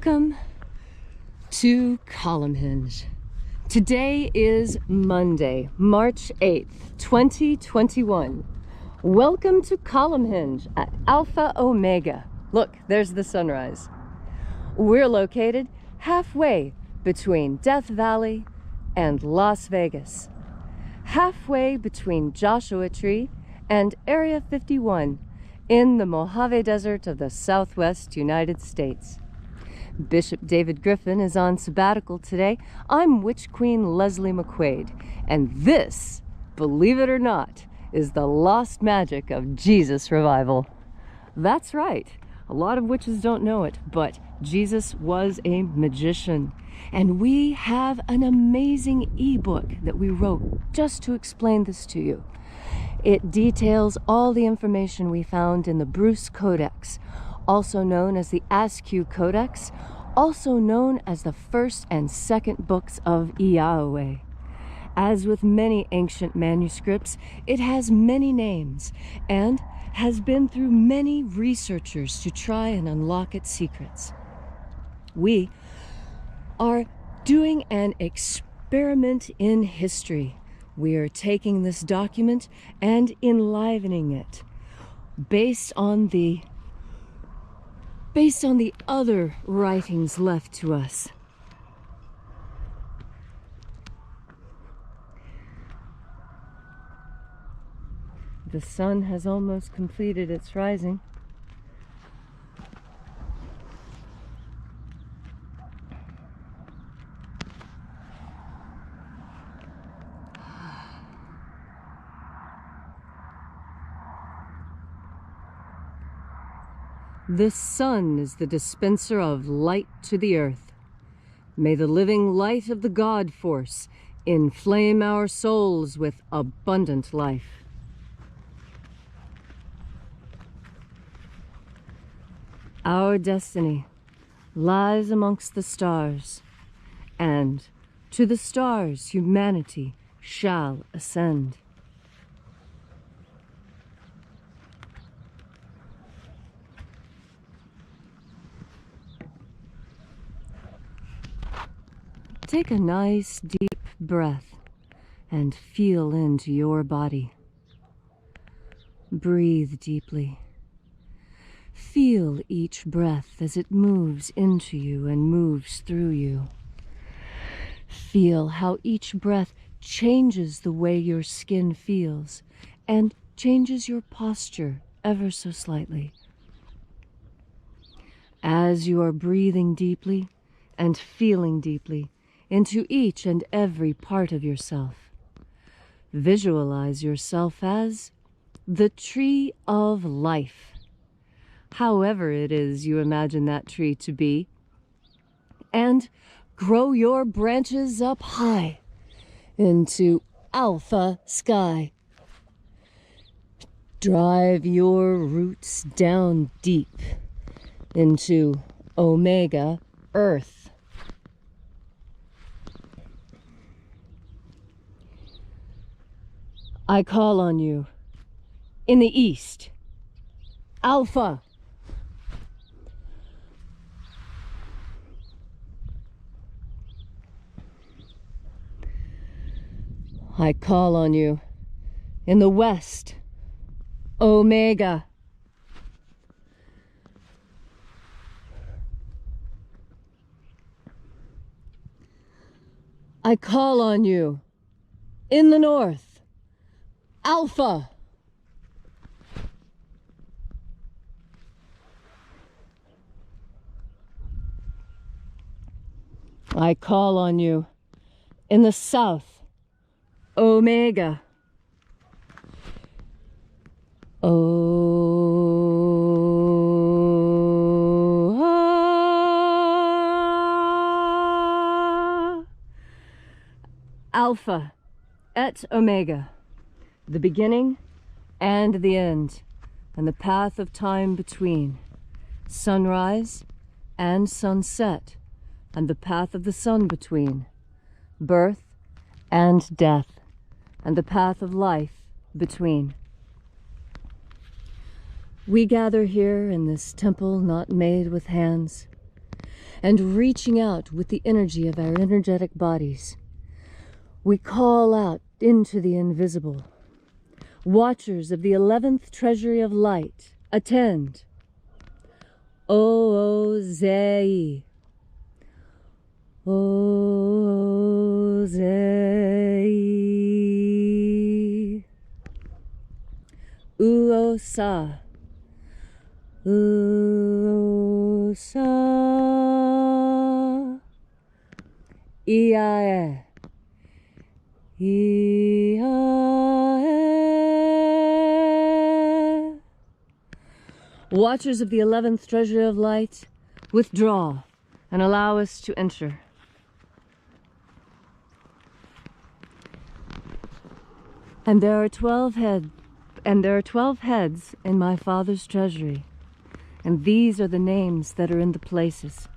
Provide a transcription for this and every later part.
Welcome to Column Hinge. Today is Monday, March 8th, 2021. Welcome to Column Hinge at Alpha Omega. Look, there's the sunrise. We're located halfway between Death Valley and Las Vegas. Halfway between Joshua Tree and Area 51 in the Mojave Desert of the Southwest United States. Bishop David Griffin is on sabbatical today. I'm Witch Queen Leslie McQuade, and this, believe it or not, is the lost magic of Jesus revival. That's right. A lot of witches don't know it, but Jesus was a magician. And we have an amazing ebook that we wrote just to explain this to you. It details all the information we found in the Bruce Codex, also known as the Askew Codex, also known as the first and second books of Yahweh. As with many ancient manuscripts, it has many names and has been through many researchers to try and unlock its secrets. We are doing an experiment in history. We are taking this document and enlivening it based on the other writings left to us. The sun has almost completed its rising. This sun is the dispenser of light to the earth. May the living light of the God force inflame our souls with abundant life. Our destiny lies amongst the stars, and to the stars humanity shall ascend. Take a nice deep breath and feel into your body. Breathe deeply. Feel each breath as it moves into you and moves through you. Feel how each breath changes the way your skin feels and changes your posture ever so slightly. As you are breathing deeply and feeling deeply into each and every part of yourself, visualize yourself as the tree of life. However it is you imagine that tree to be, and grow your branches up high into alpha sky. Drive your roots down deep into omega earth. I call on you in the east, Alpha. I call on you in the west, Omega. I call on you in the north, Alpha. I call on you in the south, Omega. Alpha et Omega, the beginning and the end, and the path of time between, sunrise and sunset, and the path of the sun between, birth and death, and the path of life between. We gather here in this temple not made with hands, and reaching out with the energy of our energetic bodies. We call out into the invisible. Watchers of the 11th Treasury of Light, attend. O-O-Zei. O-Zei. U-O-Sa. U-O-Sa. I-A-E. I-A-E. Watchers of the 11th Treasury of Light, withdraw and allow us to enter. And there are 12 heads in my Father's treasury, and these are the names that are in the places.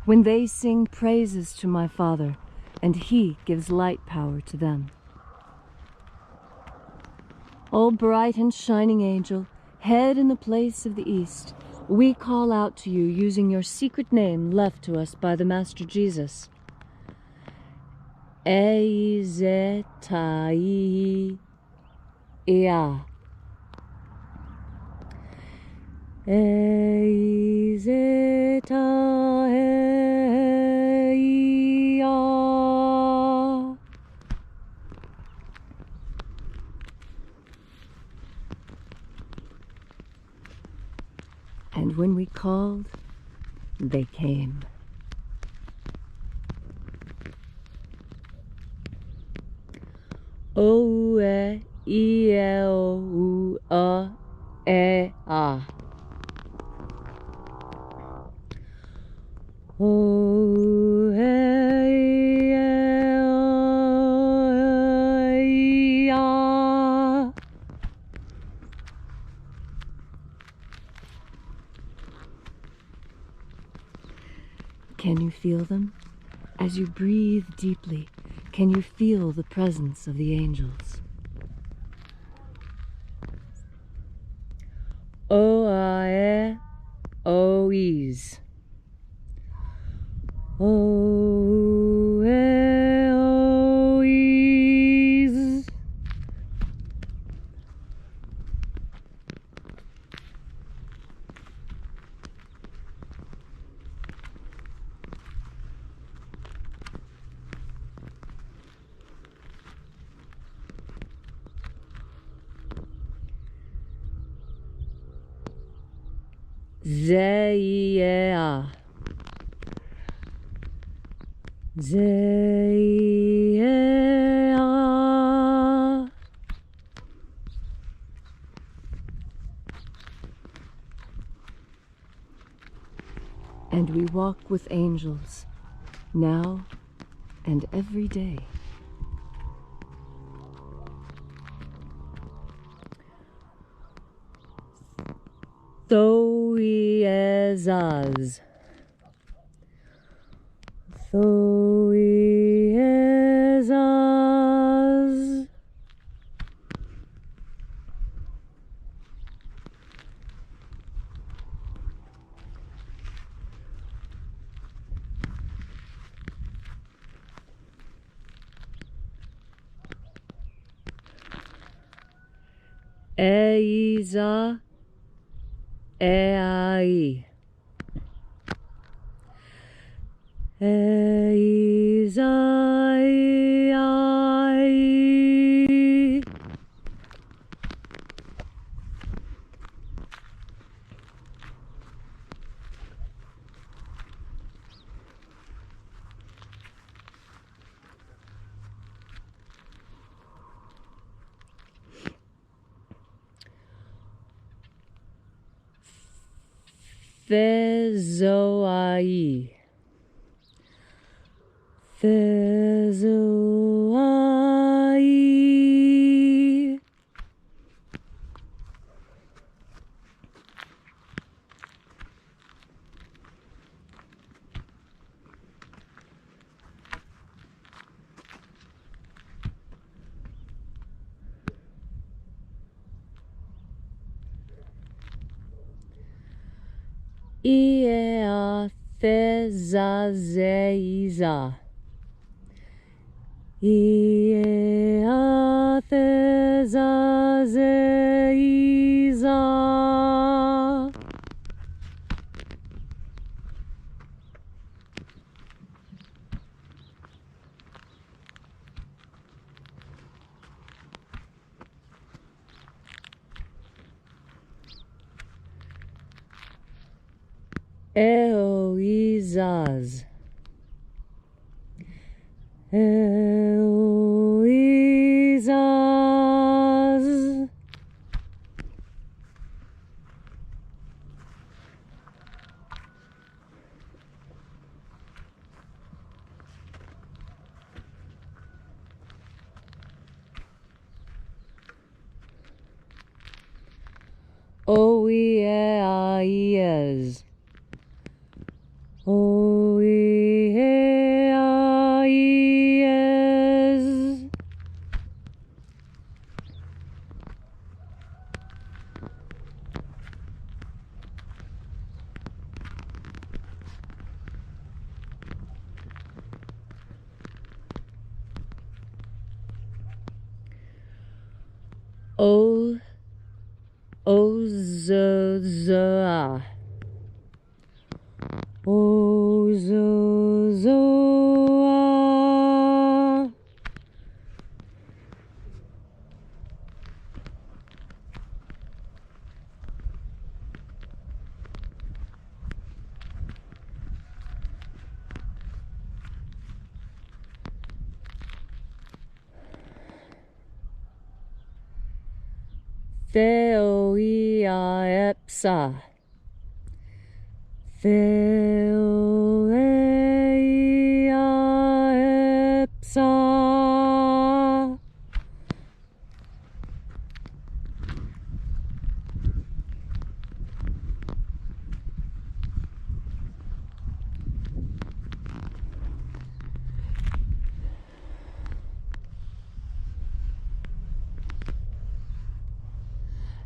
When they sing praises to my Father, and he gives light power to them. O bright and shining angel, head in the place of the east, we call out to you using your secret name left to us by the Master Jesus. Eizetai. Ea. Eizetai. And when we called, they came. O-E. I-E-O-U-A-E-A. O-E-O-E-A. Can you feel them? As you breathe deeply, can you feel the presence of the angels? O-I-E-O-E's. O-E-O-E's. Zeia. Zeia. And we walk with angels, now and every day. Thoiezaz. Thoiezaz. Eiza. Ei. Eizai. Thezoai. Thezoai. Iea Thezazeiza. Iea Thezazeiza. Eoizaz. Eoizaz. Oieaiez. Oieaiez. Ozozoa. Ozozoa. Theoia epsa. Theoia epsa.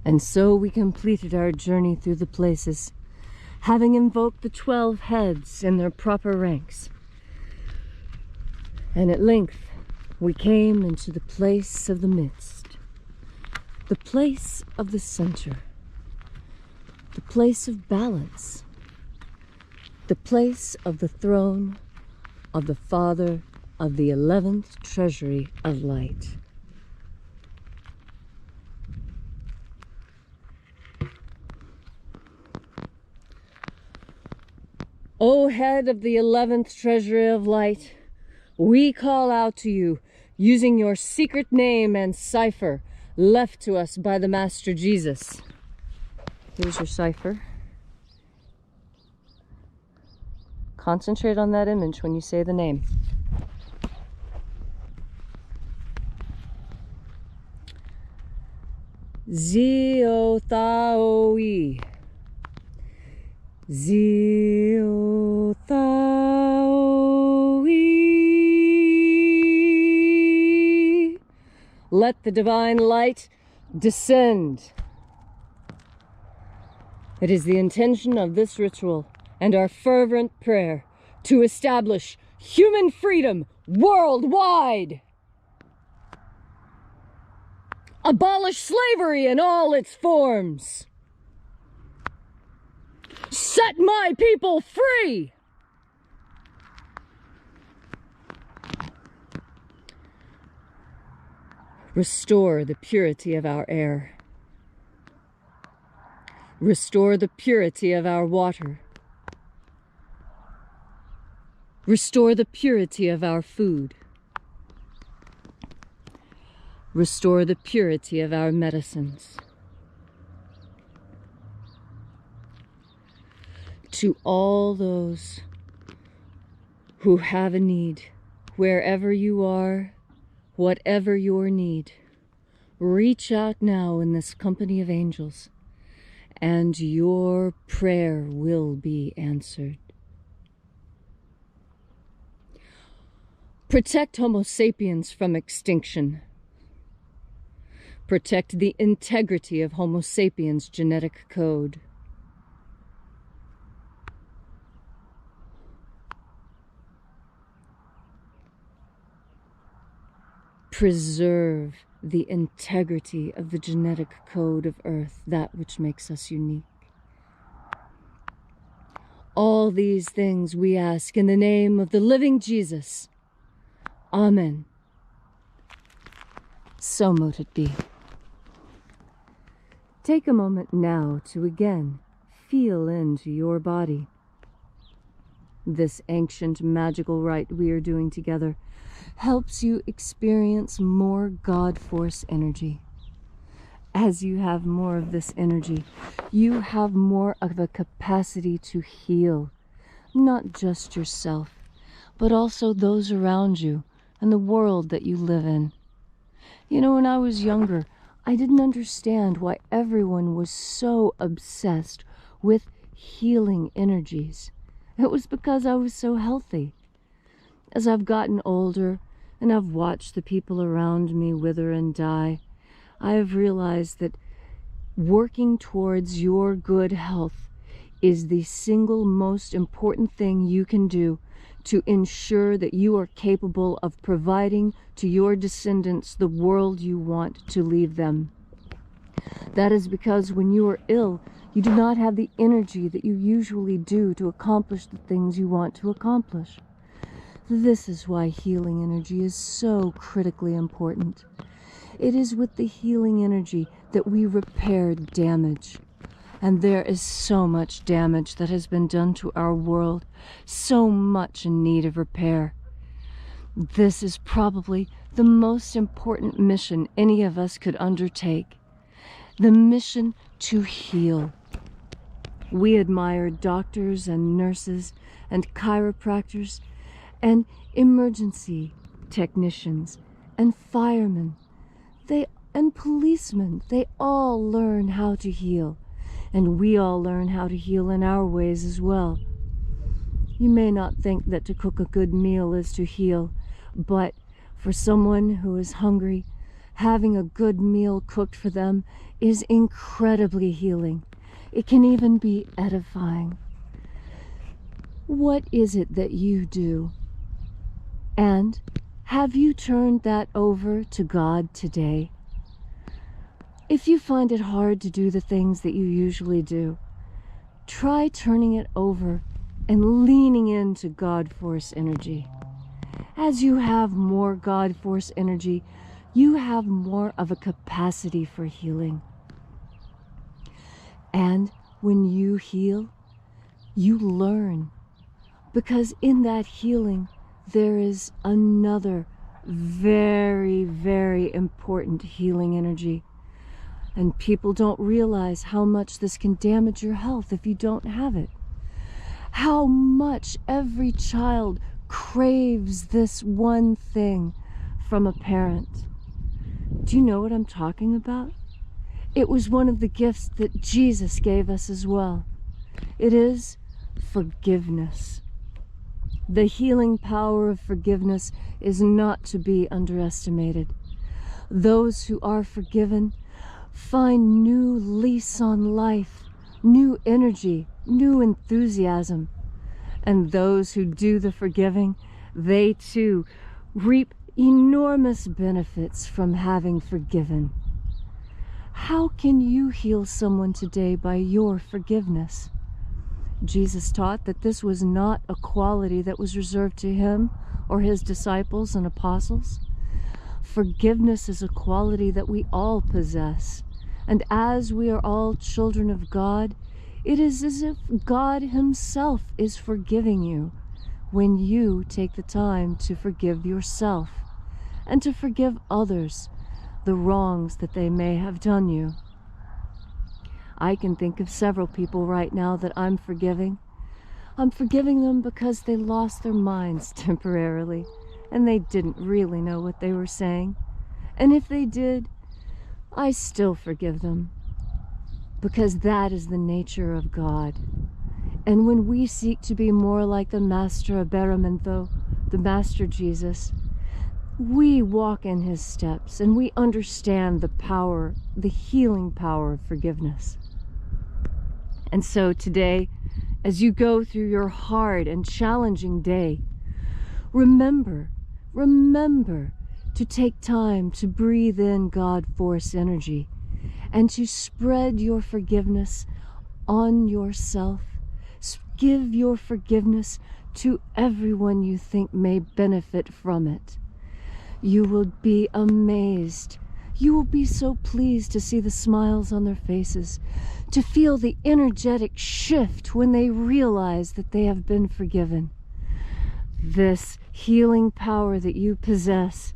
And so we completed our journey through the places, having invoked the 12 heads in their proper ranks. And at length we came into the place of the midst, the place of the center, the place of balance, the place of the throne of the Father of the 11th Treasury of Light. O head of the 11th Treasury of Light, we call out to you using your secret name and cipher left to us by the Master Jesus. Here's your cipher. Concentrate on that image when you say the name. Ziotaoi. Ziotaoi. Let the divine light descend. It is the intention of this ritual and our fervent prayer to establish human freedom worldwide. Abolish slavery in all its forms. Set my people free. Restore the purity of our air. Restore the purity of our water. Restore the purity of our food. Restore the purity of our medicines. To all those who have a need, wherever you are, whatever your need, reach out now in this company of angels, and your prayer will be answered. Protect Homo sapiens from extinction. Protect the integrity of Homo sapiens' genetic code. preserve the integrity of the genetic code of Earth, that which makes us unique. All these things we ask in the name of the living Jesus. Amen. So mote it be. Take a moment now to again feel into your body. This ancient magical rite we are doing together helps you experience more God Force energy. As you have more of this energy, you have more of a capacity to heal, not just yourself, but also those around you and the world that you live in. You know, when I was younger, I didn't understand why everyone was so obsessed with healing energies. It was because I was so healthy. As I've gotten older and I've watched the people around me wither and die, I have realized that working towards your good health is the single most important thing you can do to ensure that you are capable of providing to your descendants the world you want to leave them. That is because when you are ill, you do not have the energy that you usually do to accomplish the things you want to accomplish. This is why healing energy is so critically important. It is with the healing energy that we repair damage. And there is so much damage that has been done to our world, so much in need of repair. This is probably the most important mission any of us could undertake. The mission to heal. We admire doctors and nurses and chiropractors and emergency technicians and firemen and policemen. They all learn how to heal, and we all learn how to heal in our ways as well. You may not think that to cook a good meal is to heal, but for someone who is hungry, having a good meal cooked for them is incredibly healing. It can even be edifying. What is it that you do? And have you turned that over to God today? If you find it hard to do the things that you usually do, try turning it over and leaning into God Force energy. As you have more God Force energy, you have more of a capacity for healing. And when you heal, you learn. Because in that healing, there is another very, very important healing energy. And people don't realize how much this can damage your health if you don't have it. How much every child craves this one thing from a parent. Do you know what I'm talking about? It was one of the gifts that Jesus gave us as well. It is forgiveness. The healing power of forgiveness is not to be underestimated. Those who are forgiven find new lease on life, new energy, new enthusiasm. And those who do the forgiving, they too reap enormous benefits from having forgiven. How can you heal someone today by your forgiveness? Jesus taught that this was not a quality that was reserved to him or his disciples and apostles. Forgiveness is a quality that we all possess. And as we are all children of God, it is as if God himself is forgiving you when you take the time to forgive yourself and to forgive others the wrongs that they may have done you. I can think of several people right now that I'm forgiving. I'm forgiving them because they lost their minds temporarily and they didn't really know what they were saying. And if they did, I still forgive them, because that is the nature of God. And when we seek to be more like the Master Aberamento, the Master Jesus, we walk in his steps and we understand the power, the healing power of forgiveness. And so today, as you go through your hard and challenging day, remember to take time to breathe in God Force energy and to spread your forgiveness on yourself. Give your forgiveness to everyone you think may benefit from it. You will be amazed. You will be so pleased to see the smiles on their faces, to feel the energetic shift when they realize that they have been forgiven. This healing power that you possess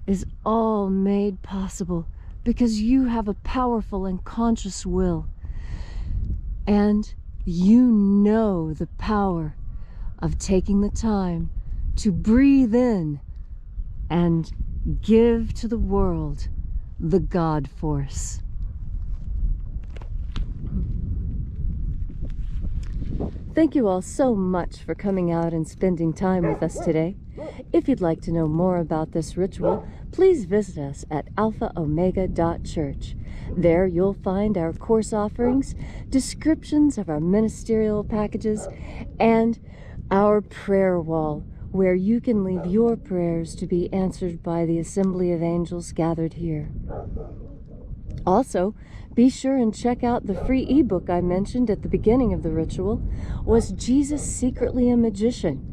is all made possible because you have a powerful and conscious will. And you know the power of taking the time to breathe in and give to the world the God Force. Thank you all so much for coming out and spending time with us today. If you'd like to know more about this ritual, please visit us at alphaomega.church. There you'll find our course offerings, descriptions of our ministerial packages, and our prayer wall, where you can leave your prayers to be answered by the assembly of angels gathered here. Also, be sure and check out the free ebook I mentioned at the beginning of the ritual, Was Jesus Secretly a Magician?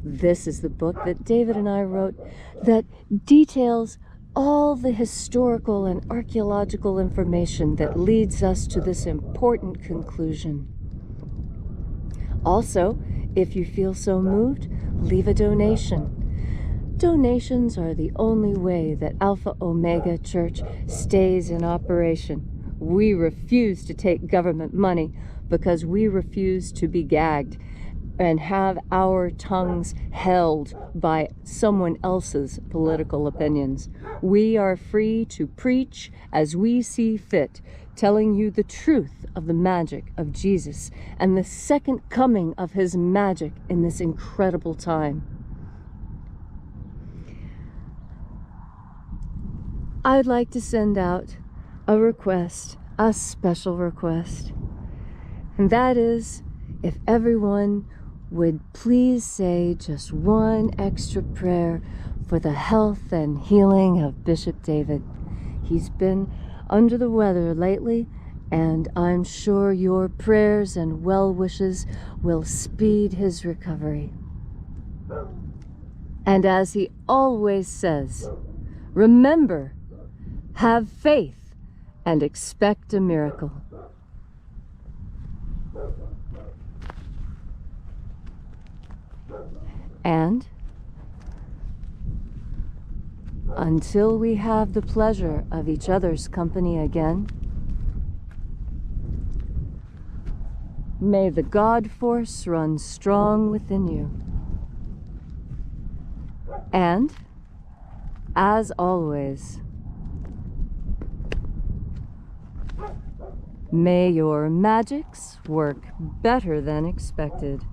This is the book that David and I wrote that details all the historical and archaeological information that leads us to this important conclusion. Also, if you feel so moved, leave a donation. Donations are the only way that Alpha Omega Church stays in operation. We refuse to take government money because we refuse to be gagged and have our tongues held by someone else's political opinions. We are free to preach as we see fit, telling you the truth of the magic of Jesus and the second coming of his magic in this incredible time. I'd like to send out a request, a special request, and that is if everyone would please say just one extra prayer for the health and healing of Bishop David. He's been under the weather lately, and I'm sure your prayers and well wishes will speed his recovery. And as he always says, remember, have faith and expect a miracle. And until we have the pleasure of each other's company again, may the God Force run strong within you. And, as always, may your magics work better than expected.